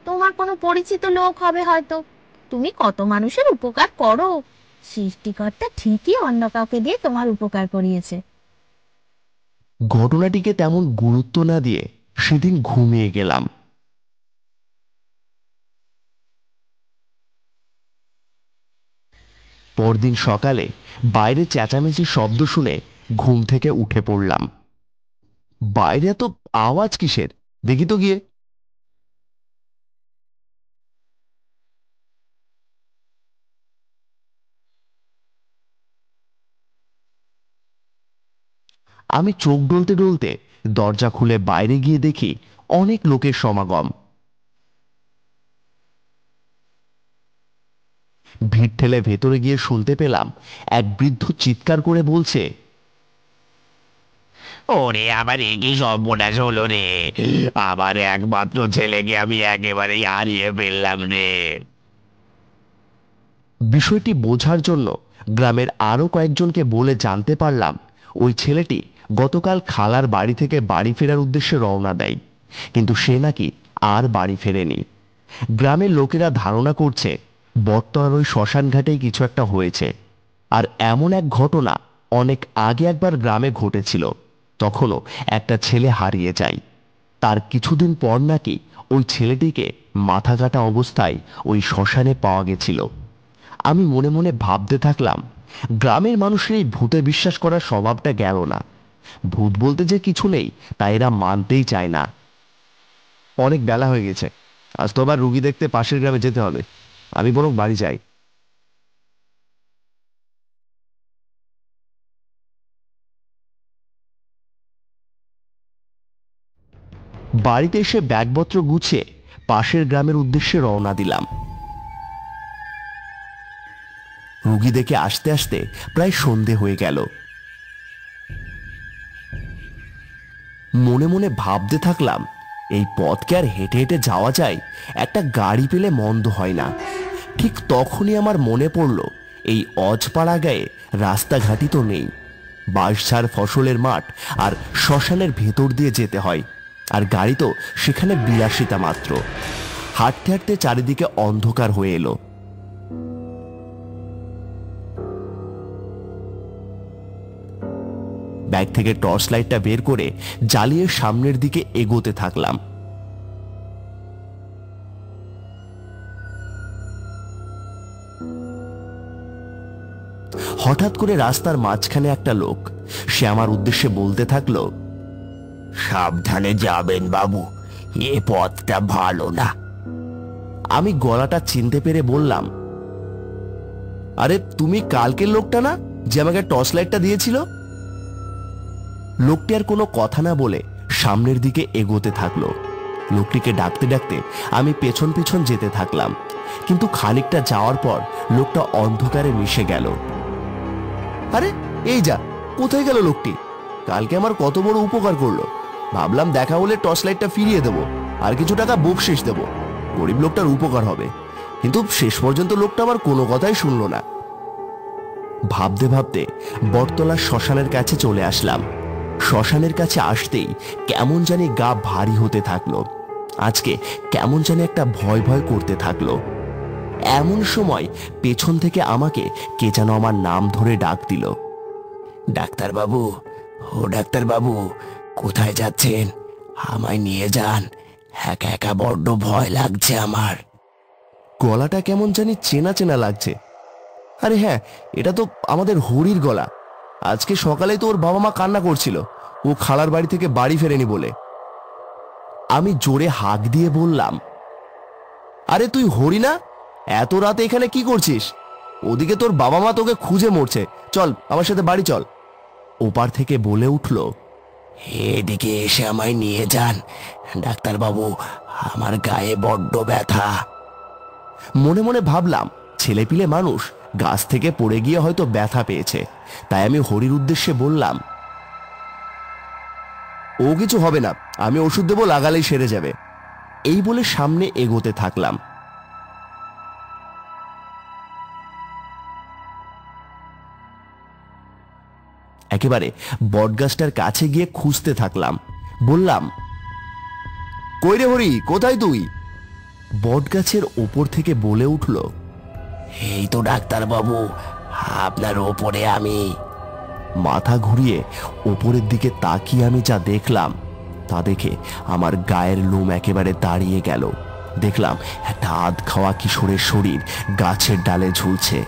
তোমার কোনো পরিচিত লোক হবে হয়তো। তুমি কত মানুষের উপকার করো, সৃষ্টিকর্তা ঠিকই অন্য কাউকে দিয়ে তোমার উপকার করিয়েছে। ঘটনাটিকে তেমন গুরুত্ব না দিয়ে সেদিন ঘুমিয়ে গেলাম। পরদিন সকালে বাইরে চেঁচামেচির শব্দ শুনে ঘুম থেকে উঠে পড়লাম। বাইরে এত আওয়াজ কিসের, দেখি তো গিয়ে। আমি চোখ ডলতে ডলতে দরজা খুলে বাইরে গিয়ে দেখি অনেক লোকের সমাগম। ভিড় ঠেলে ভেতরে গিয়ে শুনতে পেলাম এক বৃদ্ধ চিৎকার করে বলছে, ওরে আমার একই সর্বনাশ হলো রে, আমার একমাত্র ছেলেকে আমি একেবারেই হারিয়ে ফেললাম রে। বিষয়টি বোঝার জন্য গ্রামের আরো কয়েকজনকে বলে জানতে পারলাম ওই ছেলেটি গতকাল খালার বাড়ি থেকে বাড়ি ফেরার উদ্দেশ্যে রওনা দেয়, কিন্তু সে নাকি আর বাড়ি ফেরেনি। গ্রামের লোকেরা ধারণা করছে বটতলার ওই শ্মশান ঘাটেই কিছু একটা হয়েছে। আর এমন এক ঘটনা অনেক আগে একবার গ্রামে ঘটেছিল, তখনও একটা ছেলে হারিয়ে যায়। তার কিছুদিন পর নাকি ওই ছেলেটিকে মাথা কাটা অবস্থায় ওই শ্মশানে পাওয়া গেছিল। আমি মনে মনে ভাবতে থাকলাম, গ্রামের মানুষের এই ভূতে বিশ্বাস করার স্বভাবটা গেল না। ভূত বলতে যে কিছু নেই তা এরা মানতেই চায় না। অনেক বেলা হয়ে গেছে, আজ তো আবার রুগী দেখতে পাশের গ্রামে যেতে হবে। আমি বরং বাড়ি যাই। বাড়িতে এসে ব্যাগপত্র গুছিয়ে পাশের গ্রামের উদ্দেশ্যে রওনা দিলাম। রুগী দেখে আসতে আসতে প্রায় সন্ধে হয়ে গেল। মনে মনে ভাবতে থাকলাম, এই পথকে আর হেঁটে হেঁটে যাওয়া যায়, একটা গাড়ি পেলে মন্দ হয় না। ঠিক তখনই আমার মনে পড়ল এই অজপাড়া গায়ে রাস্তাঘাটই তো নেই। বাঁশঝাড় ফসলের মাঠ আর শ্মশানের ভেতর দিয়ে যেতে হয়, আর গাড়ি তো সেখানে বিলাসিতা মাত্র। হাঁটতে হাঁটতে চারিদিকে অন্ধকার হয়ে এলো। ব্যাগ থেকে টর্চ লাইটটা বের করে জ্বালিয়ে সামনের দিকে এগোতে থাকলাম। হঠাৎ করে রাস্তার মাঝখানে একটা লোক, সে আমার উদ্দেশ্যে বলতে থাকলো, সাবধানে যাবেন বাবু, এ পথটা ভালো না। আমি গলাটা চিনতে পেরে বললাম, আরে তুমি কালকের লোকটা না যে আমাকে টর্চ লাইটটা দিয়েছিল? লোকটি আর কোনো কথা না বলে সামনের দিকে এগোতে থাকলো। লোকটিকে ডাকতে ডাকতে আমি পেছন পেছন যেতে থাকলাম, কিন্তু খানিকটা যাওয়ার পর লোকটা অন্ধকারে মিশে গেল। আরে এই যা, কোথায় গেল লোকটি? কালকে আমার কত বড় উপকার করলো, ভাবলাম দেখা হলে টর্চ লাইটটা ফিরিয়ে দেবো আর কিছু টাকা বকশিশ দেবো, গরিব লোকটার উপকার হবে। কিন্তু শেষ পর্যন্ত লোকটা আমার কোনো কথাই শুনলো না। ভাবতে ভাবতে বটতলার শ্মশানের কাছে চলে আসলাম। শ্মশানের কাছে আসতেই কেমন জানি গা ভারী হতে থাকলো। আজকে কেমন জানি একটা ভয় ভয় করতে থাকলো। এমন সময় পেছন থেকে আমাকে কে যেন আমার নাম ধরে ডাক দিল, ডাক্তার বাবু, ও ডাক্তার বাবু, কোথায় যাচ্ছেন? আমায় নিয়ে যান, একা একা বড্ড ভয় লাগছে আমার। গলাটা কেমন জানি চেনা চেনা লাগছে। আরে হ্যাঁ, এটা তো আমাদের হরির গলা। আজকে সকালে তো ওর বাবা মা কান্না করছিল ও খালার বাড়ি থেকে বাড়ি ফেরেনি বলে। আমি জোরে হাঁক দিয়ে বললাম, আরে তুই হরি না? এত রাতে এখানে কি করছিস? ওদিকে তোর বাবা মা তোকে খুঁজে মরছে, চল আমার সাথে বাড়ি চল। ওপার থেকে বলে উঠল, এদিকে এসে আমায় নিয়ে যান ডাক্তার বাবু, আমার গায়ে বড্ড ব্যথা। মনে মনে ভাবলাম, ছেলেপিলে মানুষ গাছ থেকে পড়ে গিয়ে হয়তো ব্যথা পেয়েছে। তাই আমি হরির উদ্দেশ্যে বললাম, ও কিছু হবে না, আমি ওষুধ দেবো, লাগালেই সেরে যাবে। এই বলে সামনে এগোতে থাকলাম। একেবারে বটগাছটার কাছে গিয়ে খুঁজতে থাকলাম। বললাম, কই রে হরি, কোথায় তুই? বটগাছের ওপর থেকে বলে উঠল, এই তো ডাক্তার বাবু, আপনার ওপরে আমি। মাথা ঘুরিয়ে ওপরের দিকে তাকিয়ে আমি যা দেখলাম তা দেখে আমার গায়ের লোম একেবারে দাঁড়িয়ে গেল। দেখলাম একটা আধ খাওয়া কিশোরের শরীর গাছের ডালে ঝুলছে।